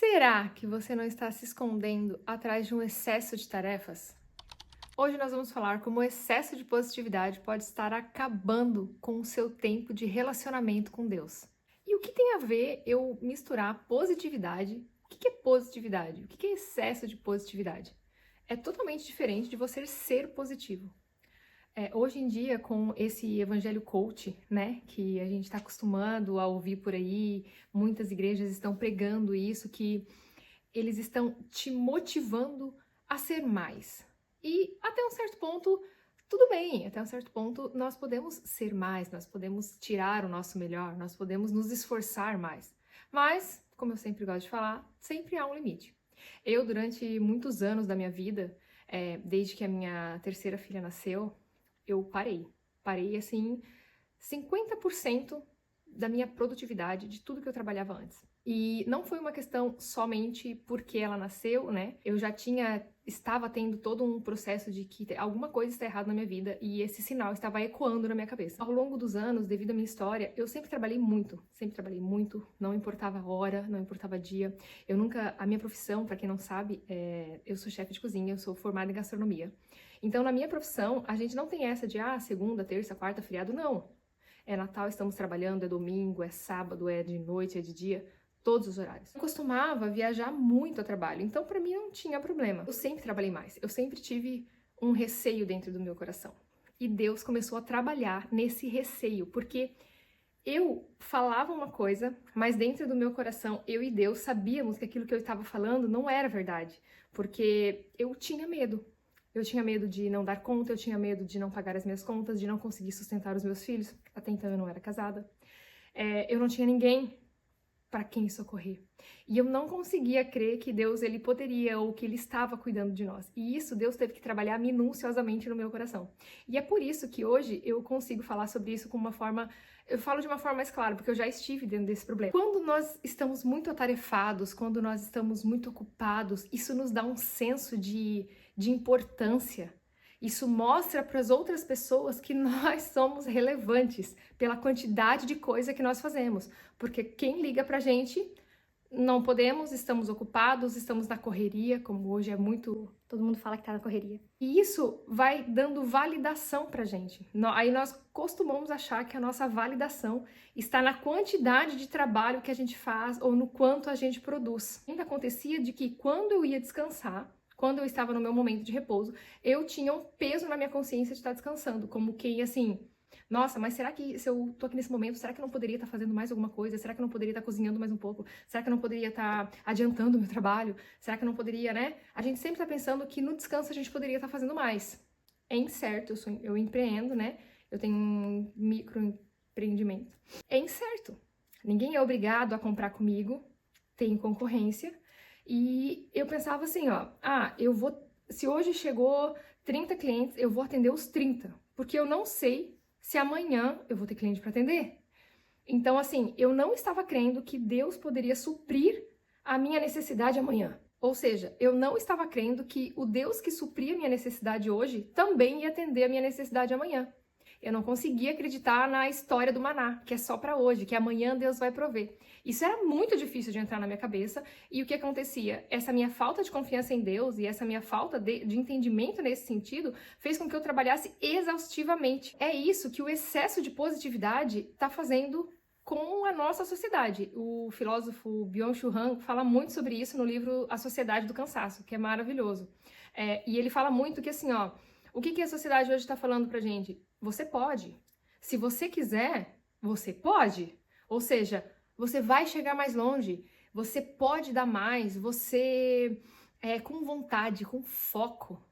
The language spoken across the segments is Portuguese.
Será que você não está se escondendo atrás de um excesso de tarefas? Hoje nós vamos falar como o excesso de positividade pode estar acabando com o seu tempo de relacionamento com Deus. E o que tem a ver eu misturar positividade? O que é positividade? O que é excesso de positividade? É totalmente diferente de você ser positivo. Hoje em dia, com esse evangelho coach, né, que a gente está acostumado a ouvir por aí, muitas igrejas estão pregando isso, que eles estão te motivando a ser mais. E até um certo ponto, tudo bem, até um certo ponto nós podemos ser mais, nós podemos tirar o nosso melhor, nós podemos nos esforçar mais. Mas, como eu sempre gosto de falar, sempre há um limite. Eu, durante muitos anos da minha vida, desde que a minha terceira filha nasceu, eu parei. Parei, assim, 50% da minha produtividade, de tudo que eu trabalhava antes. E não foi uma questão somente porque ela nasceu, né? Eu já estava tendo todo um processo de que alguma coisa está errada na minha vida e esse sinal estava ecoando na minha cabeça. Ao longo dos anos, devido à minha história, eu sempre trabalhei muito, não importava a hora, não importava dia. A minha profissão, para quem não sabe, eu sou chefe de cozinha, eu sou formada em gastronomia. Então, na minha profissão, a gente não tem essa de, segunda, terça, quarta, feriado, não. É Natal, estamos trabalhando, é domingo, é sábado, é de noite, é de dia, todos os horários. Eu costumava viajar muito a trabalho, então para mim não tinha problema. Eu sempre trabalhei mais, eu sempre tive um receio dentro do meu coração. E Deus começou a trabalhar nesse receio, porque eu falava uma coisa, mas dentro do meu coração, eu e Deus sabíamos que aquilo que eu estava falando não era verdade, porque eu tinha medo. Eu tinha medo de não dar conta, eu tinha medo de não pagar as minhas contas, de não conseguir sustentar os meus filhos. Até então eu não era casada. Eu não tinha ninguém para quem socorrer. E eu não conseguia crer que Deus ele poderia ou que ele estava cuidando de nós. E isso Deus teve que trabalhar minuciosamente no meu coração. E é por isso que hoje eu consigo falar sobre isso com uma forma, eu falo de uma forma mais clara, porque eu já estive dentro desse problema. Quando nós estamos muito atarefados, quando nós estamos muito ocupados, isso nos dá um senso de importância. Isso mostra para as outras pessoas que nós somos relevantes pela quantidade de coisa que nós fazemos. Porque quem liga pra gente, não podemos, estamos ocupados, estamos na correria, como hoje é muito, todo mundo fala que tá na correria. E isso vai dando validação pra gente. Aí nós costumamos achar que a nossa validação está na quantidade de trabalho que a gente faz ou no quanto a gente produz. Ainda acontecia de que quando eu ia descansar, quando eu estava no meu momento de repouso, eu tinha um peso na minha consciência de estar descansando, como que assim, nossa, mas será que se eu tô aqui nesse momento, será que eu não poderia estar fazendo mais alguma coisa? Será que eu não poderia estar cozinhando mais um pouco? Será que eu não poderia estar adiantando o meu trabalho? Será que eu não poderia, né? A gente sempre tá pensando que no descanso a gente poderia estar fazendo mais. É incerto, eu empreendo, né? Eu tenho um microempreendimento. É incerto. Ninguém é obrigado a comprar comigo, tem concorrência. E eu pensava assim, se hoje chegou 30 clientes, eu vou atender os 30, porque eu não sei se amanhã eu vou ter cliente para atender. Então, assim, eu não estava crendo que Deus poderia suprir a minha necessidade amanhã. Ou seja, eu não estava crendo que o Deus que supria a minha necessidade hoje também ia atender a minha necessidade amanhã. Eu não conseguia acreditar na história do maná, que é só para hoje, que amanhã Deus vai prover. Isso era muito difícil de entrar na minha cabeça. E o que acontecia? Essa minha falta de confiança em Deus e essa minha falta de entendimento nesse sentido fez com que eu trabalhasse exaustivamente. É isso que o excesso de positividade está fazendo com a nossa sociedade. O filósofo Byung-Chul Han fala muito sobre isso no livro A Sociedade do Cansaço, que é maravilhoso. E ele fala muito que assim, o que a sociedade hoje está falando pra gente? Você pode. Se você quiser, você pode. Ou seja, você vai chegar mais longe, você pode dar mais, você, com vontade, com foco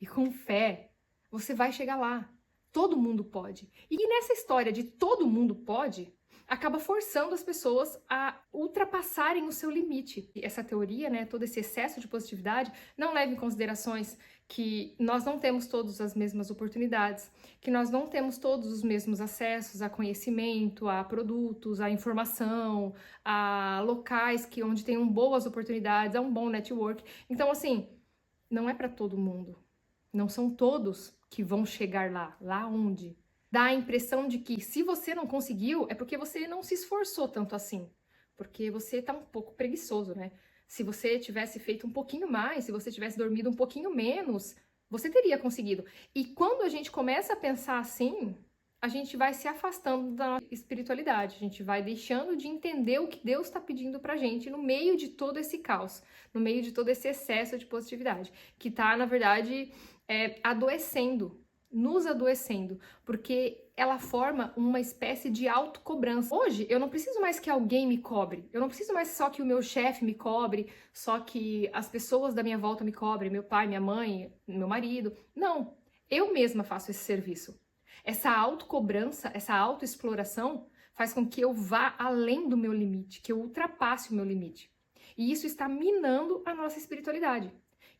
e com fé, você vai chegar lá. Todo mundo pode. E nessa história de todo mundo pode, acaba forçando as pessoas a ultrapassarem o seu limite. E essa teoria, né, todo esse excesso de positividade, não leva em considerações que nós não temos todas as mesmas oportunidades, que nós não temos todos os mesmos acessos a conhecimento, a produtos, a informação, a locais onde tem boas oportunidades, a um bom network. Então, assim, não é para todo mundo. Não são todos que vão chegar lá onde? Dá a impressão de que se você não conseguiu, é porque você não se esforçou tanto assim. Porque você tá um pouco preguiçoso, né? Se você tivesse feito um pouquinho mais, se você tivesse dormido um pouquinho menos, você teria conseguido. E quando a gente começa a pensar assim, a gente vai se afastando da nossa espiritualidade, a gente vai deixando de entender o que Deus está pedindo pra gente no meio de todo esse caos, no meio de todo esse excesso de positividade, que tá, na verdade, adoecendo, nos adoecendo, porque ela forma uma espécie de autocobrança. Hoje, eu não preciso mais que alguém me cobre, eu não preciso mais só que o meu chefe me cobre, só que as pessoas da minha volta me cobrem, meu pai, minha mãe, meu marido. Não, eu mesma faço esse serviço. Essa autocobrança, essa autoexploração faz com que eu vá além do meu limite, que eu ultrapasse o meu limite. E isso está minando a nossa espiritualidade.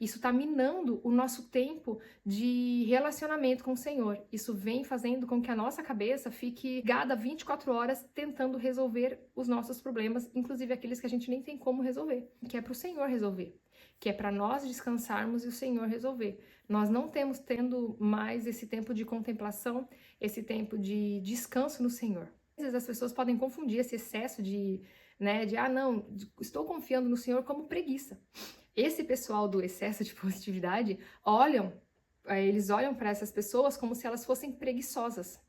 Isso está minando o nosso tempo de relacionamento com o Senhor. Isso vem fazendo com que a nossa cabeça fique ligada 24 horas tentando resolver os nossos problemas, inclusive aqueles que a gente nem tem como resolver, que é para o Senhor resolver, que é para nós descansarmos e o Senhor resolver. Nós não temos tendo mais esse tempo de contemplação, esse tempo de descanso no Senhor. Às vezes as pessoas podem confundir esse excesso estou confiando no Senhor como preguiça. Esse pessoal do excesso de positividade eles olham para essas pessoas como se elas fossem preguiçosas,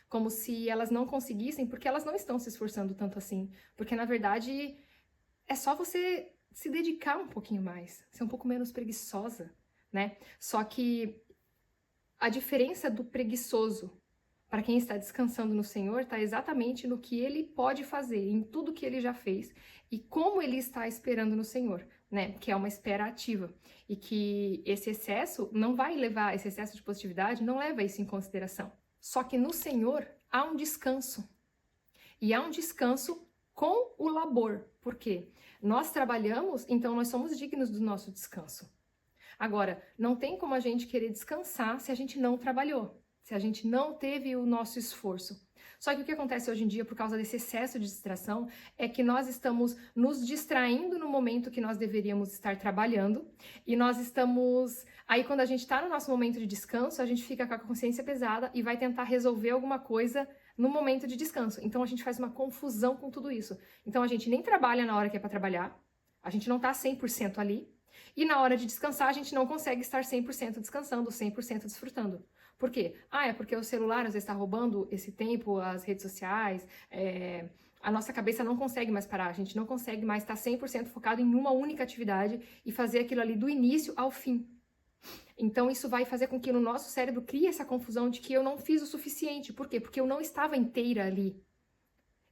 como se elas não conseguissem, porque elas não estão se esforçando tanto assim, porque na verdade é só você se dedicar um pouquinho mais, ser um pouco menos preguiçosa, né? Só que a diferença do preguiçoso para quem está descansando no Senhor está exatamente no que ele pode fazer, em tudo que ele já fez e como ele está esperando no Senhor, né? Que é uma espera ativa e que esse excesso de positividade não leva isso em consideração. Só que no Senhor há um descanso e há um descanso com o labor. Por quê? Nós trabalhamos, então nós somos dignos do nosso descanso. Agora, não tem como a gente querer descansar se a gente não trabalhou, se a gente não teve o nosso esforço. Só que o que acontece hoje em dia, por causa desse excesso de distração, é que nós estamos nos distraindo no momento que nós deveríamos estar trabalhando, e nós estamos... Aí, quando a gente está no nosso momento de descanso, a gente fica com a consciência pesada e vai tentar resolver alguma coisa no momento de descanso. Então, a gente faz uma confusão com tudo isso. Então, a gente nem trabalha na hora que é para trabalhar, a gente não está 100% ali, e na hora de descansar, a gente não consegue estar 100% descansando, 100% desfrutando. Por quê? É porque o celular às vezes está roubando esse tempo, as redes sociais, a nossa cabeça não consegue mais parar, a gente não consegue mais estar 100% focado em uma única atividade e fazer aquilo ali do início ao fim. Então isso vai fazer com que no nosso cérebro crie essa confusão de que eu não fiz o suficiente. Por quê? Porque eu não estava inteira ali.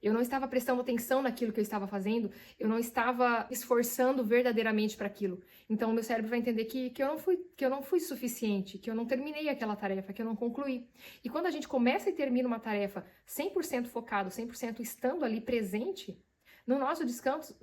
Eu não estava prestando atenção naquilo que eu estava fazendo, eu não estava esforçando verdadeiramente para aquilo. Então, o meu cérebro vai entender que eu não fui suficiente, que eu não terminei aquela tarefa, que eu não concluí. E quando a gente começa e termina uma tarefa 100% focado, 100% estando ali presente, no nosso descanso,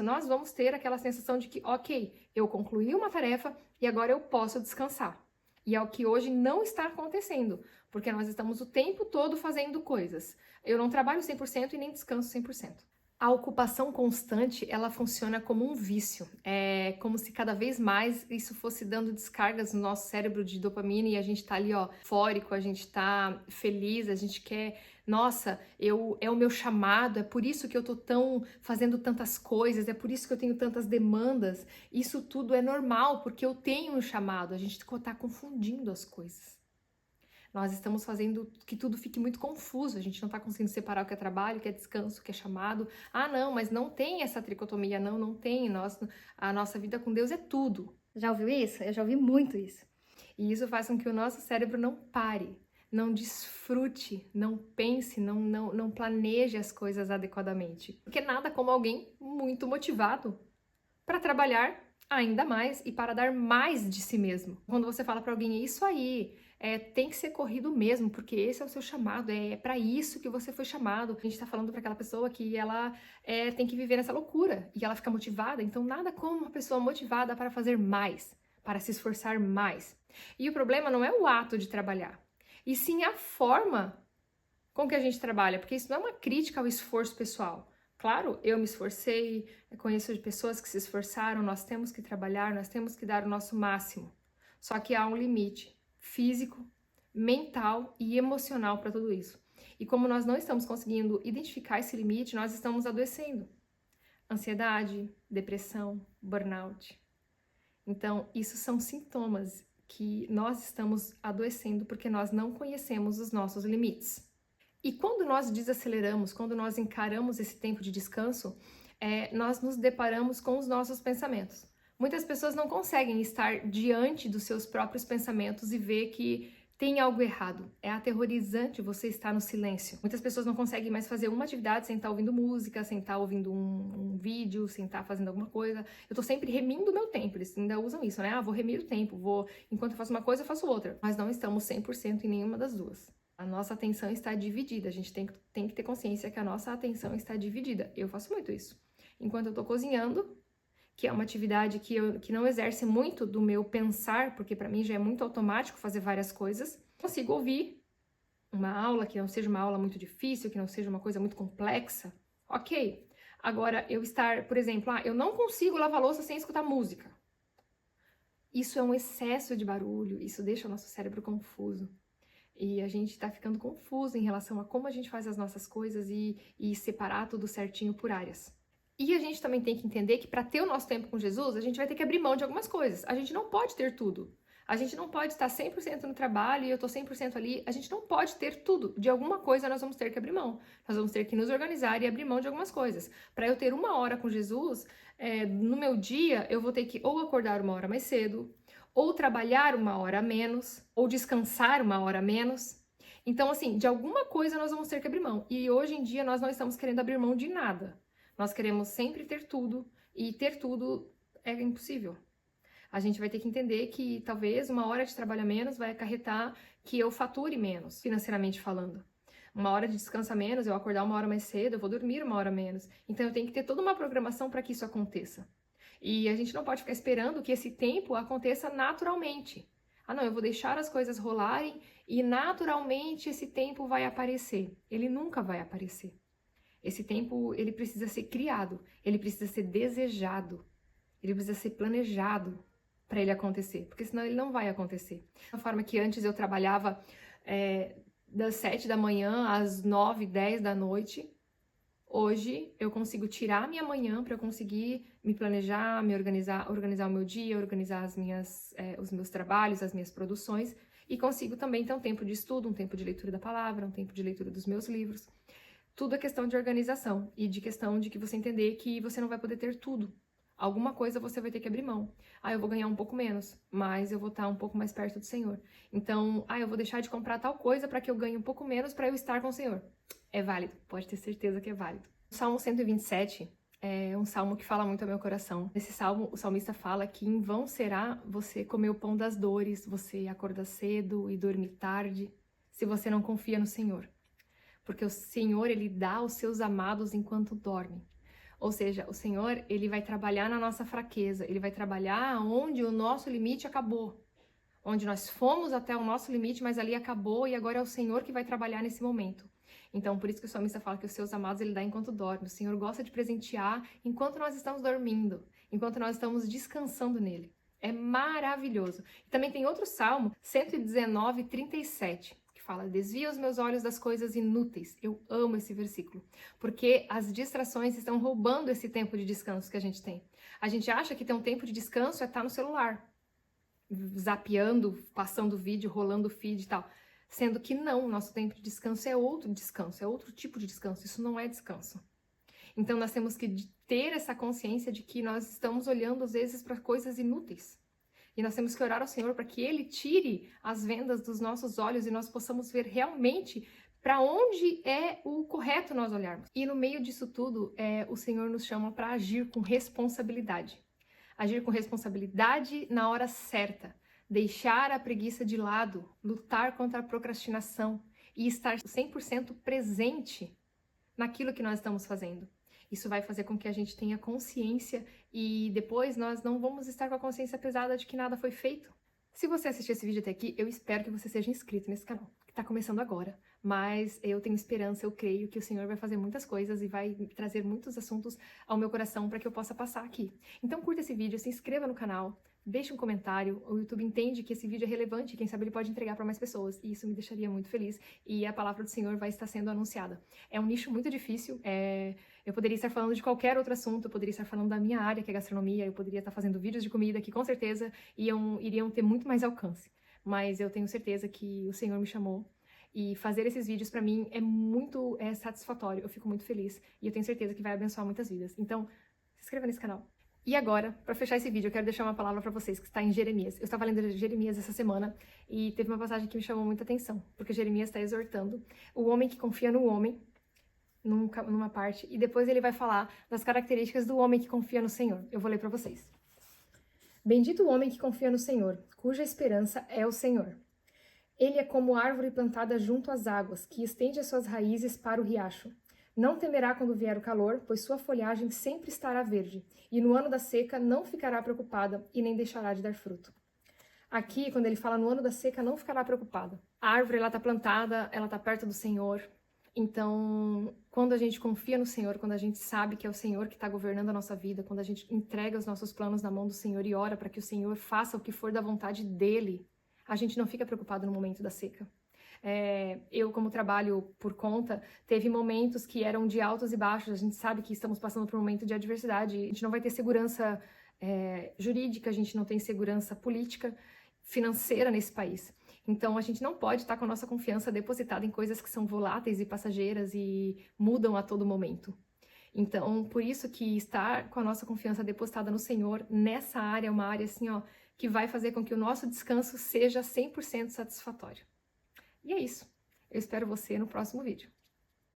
nós vamos ter aquela sensação de que, ok, eu concluí uma tarefa e agora eu posso descansar. E é o que hoje não está acontecendo, porque nós estamos o tempo todo fazendo coisas. Eu não trabalho 100% e nem descanso 100%. A ocupação constante, ela funciona como um vício. É como se cada vez mais isso fosse dando descargas no nosso cérebro de dopamina e a gente tá ali, eufórico, a gente tá feliz, a gente quer... Nossa, é o meu chamado, é por isso que eu tô fazendo tantas coisas, é por isso que eu tenho tantas demandas. Isso tudo é normal, porque eu tenho um chamado. A gente tá confundindo as coisas. Nós estamos fazendo que tudo fique muito confuso, a gente não está conseguindo separar o que é trabalho, o que é descanso, o que é chamado. Não, mas não tem essa tricotomia, não tem. A nossa vida com Deus é tudo. Já ouviu isso? Eu já ouvi muito isso. E isso faz com que o nosso cérebro não pare, não desfrute, não pense, não planeje as coisas adequadamente. Porque nada como alguém muito motivado para trabalhar ainda mais e para dar mais de si mesmo. Quando você fala para alguém, é isso aí, tem que ser corrido mesmo, porque esse é o seu chamado, é para isso que você foi chamado. A gente tá falando para aquela pessoa que ela tem que viver nessa loucura e ela fica motivada, então nada como uma pessoa motivada para fazer mais, para se esforçar mais. E o problema não é o ato de trabalhar, e sim a forma com que a gente trabalha, porque isso não é uma crítica ao esforço pessoal. Claro, eu me esforcei, conheço de pessoas que se esforçaram, nós temos que trabalhar, nós temos que dar o nosso máximo. Só que há um limite físico, mental e emocional para tudo isso. E como nós não estamos conseguindo identificar esse limite, nós estamos adoecendo. ansiedade, depressão, burnout. Então, isso são sintomas que nós estamos adoecendo porque nós não conhecemos os nossos limites. E quando nós desaceleramos, quando nós encaramos esse tempo de descanso, nós nos deparamos com os nossos pensamentos. Muitas pessoas não conseguem estar diante dos seus próprios pensamentos e ver que tem algo errado. É aterrorizante você estar no silêncio. Muitas pessoas não conseguem mais fazer uma atividade sem estar ouvindo música, sem estar ouvindo um vídeo, sem estar fazendo alguma coisa. Eu tô sempre remindo o meu tempo. Eles ainda usam isso, né? Vou remir o tempo. Enquanto eu faço uma coisa, eu faço outra. Mas não estamos 100% em nenhuma das duas. A nossa atenção está dividida. A gente tem que ter consciência que a nossa atenção está dividida. Eu faço muito isso. Enquanto eu tô cozinhando, que é uma atividade que não exerce muito do meu pensar, porque para mim já é muito automático fazer várias coisas, consigo ouvir uma aula que não seja uma aula muito difícil, que não seja uma coisa muito complexa, ok. Agora, eu estar, por exemplo, eu não consigo lavar louça sem escutar música. Isso é um excesso de barulho, isso deixa o nosso cérebro confuso. E a gente tá ficando confuso em relação a como a gente faz as nossas coisas e separar tudo certinho por áreas. E a gente também tem que entender que para ter o nosso tempo com Jesus, a gente vai ter que abrir mão de algumas coisas. A gente não pode ter tudo. A gente não pode estar 100% no trabalho e eu tô 100% ali. A gente não pode ter tudo. De alguma coisa nós vamos ter que abrir mão. Nós vamos ter que nos organizar e abrir mão de algumas coisas. Para eu ter 1 hora com Jesus, no meu dia, eu vou ter que ou acordar 1 hora mais cedo, ou trabalhar 1 hora a menos, ou descansar 1 hora a menos. Então, assim, de alguma coisa nós vamos ter que abrir mão. E hoje em dia nós não estamos querendo abrir mão de nada. Nós queremos sempre ter tudo, e ter tudo é impossível. A gente vai ter que entender que talvez 1 hora de trabalho a menos vai acarretar que eu fature menos, financeiramente falando. 1 hora de descanso a menos, eu acordar 1 hora mais cedo, eu vou dormir 1 hora a menos. Então eu tenho que ter toda uma programação para que isso aconteça. E a gente não pode ficar esperando que esse tempo aconteça naturalmente. Não, eu vou deixar as coisas rolarem e naturalmente esse tempo vai aparecer. Ele nunca vai aparecer. Esse tempo, ele precisa ser criado, ele precisa ser desejado, ele precisa ser planejado para ele acontecer, porque senão ele não vai acontecer. Da forma que antes eu trabalhava das 7 da manhã às 9, 10 da noite, hoje eu consigo tirar minha manhã para eu conseguir me planejar, me organizar o meu dia, organizar os meus trabalhos, as minhas produções, e consigo também ter um tempo de estudo, um tempo de leitura da palavra, um tempo de leitura dos meus livros. Tudo é questão de organização e de questão de que você entender que você não vai poder ter tudo. Alguma coisa você vai ter que abrir mão. Eu vou ganhar um pouco menos, mas eu vou estar um pouco mais perto do Senhor. Então, eu vou deixar de comprar tal coisa para que eu ganhe um pouco menos para eu estar com o Senhor. É válido, pode ter certeza que é válido. O Salmo 127 é um salmo que fala muito ao meu coração. Nesse salmo, o salmista fala que em vão será você comer o pão das dores, você acordar cedo e dormir tarde, se você não confia no Senhor. Porque o Senhor, ele dá aos seus amados enquanto dormem. Ou seja, o Senhor, ele vai trabalhar na nossa fraqueza, ele vai trabalhar onde o nosso limite acabou. Onde nós fomos até o nosso limite, mas ali acabou e agora é o Senhor que vai trabalhar nesse momento. Então, por isso que o salmista fala que os seus amados ele dá enquanto dorme. O Senhor gosta de presentear enquanto nós estamos dormindo, enquanto nós estamos descansando nele. É maravilhoso. E também tem outro salmo, 119, 37. Fala, desvia os meus olhos das coisas inúteis. Eu amo esse versículo, porque as distrações estão roubando esse tempo de descanso que a gente tem. A gente acha que ter um tempo de descanso é estar no celular, zapeando, passando vídeo, rolando feed e tal. Sendo que não, nosso tempo de descanso, é outro tipo de descanso, isso não é descanso. Então nós temos que ter essa consciência de que nós estamos olhando às vezes para coisas inúteis. E nós temos que orar ao Senhor para que Ele tire as vendas dos nossos olhos e nós possamos ver realmente para onde é o correto nós olharmos. E no meio disso tudo, o Senhor nos chama para agir com responsabilidade. Agir com responsabilidade na hora certa. Deixar a preguiça de lado, lutar contra a procrastinação e estar 100% presente naquilo que nós estamos fazendo. Isso vai fazer com que a gente tenha consciência e depois nós não vamos estar com a consciência pesada de que nada foi feito. Se você assistiu esse vídeo até aqui, eu espero que você seja inscrito nesse canal, que está começando agora. Mas eu tenho esperança, eu creio que o Senhor vai fazer muitas coisas e vai trazer muitos assuntos ao meu coração para que eu possa passar aqui. Então curta esse vídeo, se inscreva no canal, deixe um comentário, o YouTube entende que esse vídeo é relevante, quem sabe ele pode entregar para mais pessoas, e isso me deixaria muito feliz, e a palavra do Senhor vai estar sendo anunciada. É um nicho muito difícil, Eu poderia estar falando de qualquer outro assunto, eu poderia estar falando da minha área, que é gastronomia, eu poderia estar fazendo vídeos de comida que com certeza iriam ter muito mais alcance. Mas eu tenho certeza que o Senhor me chamou e fazer esses vídeos pra mim é muito satisfatório, eu fico muito feliz e eu tenho certeza que vai abençoar muitas vidas. Então, se inscreva nesse canal. E agora, para fechar esse vídeo, eu quero deixar uma palavra para vocês que está em Jeremias. Eu estava lendo Jeremias essa semana e teve uma passagem que me chamou muita atenção, porque Jeremias está exortando o homem que confia no homem, numa parte, e depois ele vai falar das características do homem que confia no Senhor. Eu vou ler para vocês. Bendito o homem que confia no Senhor, cuja esperança é o Senhor. Ele é como árvore plantada junto às águas, que estende as suas raízes para o riacho. Não temerá quando vier o calor, pois sua folhagem sempre estará verde, e no ano da seca não ficará preocupada e nem deixará de dar fruto. Aqui, quando ele fala no ano da seca, não ficará preocupada. A árvore, ela está plantada, ela está perto do Senhor. Então, quando a gente confia no Senhor, quando a gente sabe que é o Senhor que está governando a nossa vida, quando a gente entrega os nossos planos na mão do Senhor e ora para que o Senhor faça o que for da vontade dEle, a gente não fica preocupado no momento da seca. Eu, como trabalho por conta, teve momentos que eram de altos e baixos. A gente sabe que estamos passando por um momento de adversidade. A gente não vai ter segurança jurídica, a gente não tem segurança política, financeira nesse país. Então, a gente não pode estar com a nossa confiança depositada em coisas que são voláteis e passageiras e mudam a todo momento. Então, por isso que estar com a nossa confiança depositada no Senhor, nessa área, é uma área assim, ó, que vai fazer com que o nosso descanso seja 100% satisfatório. E é isso. Eu espero você no próximo vídeo.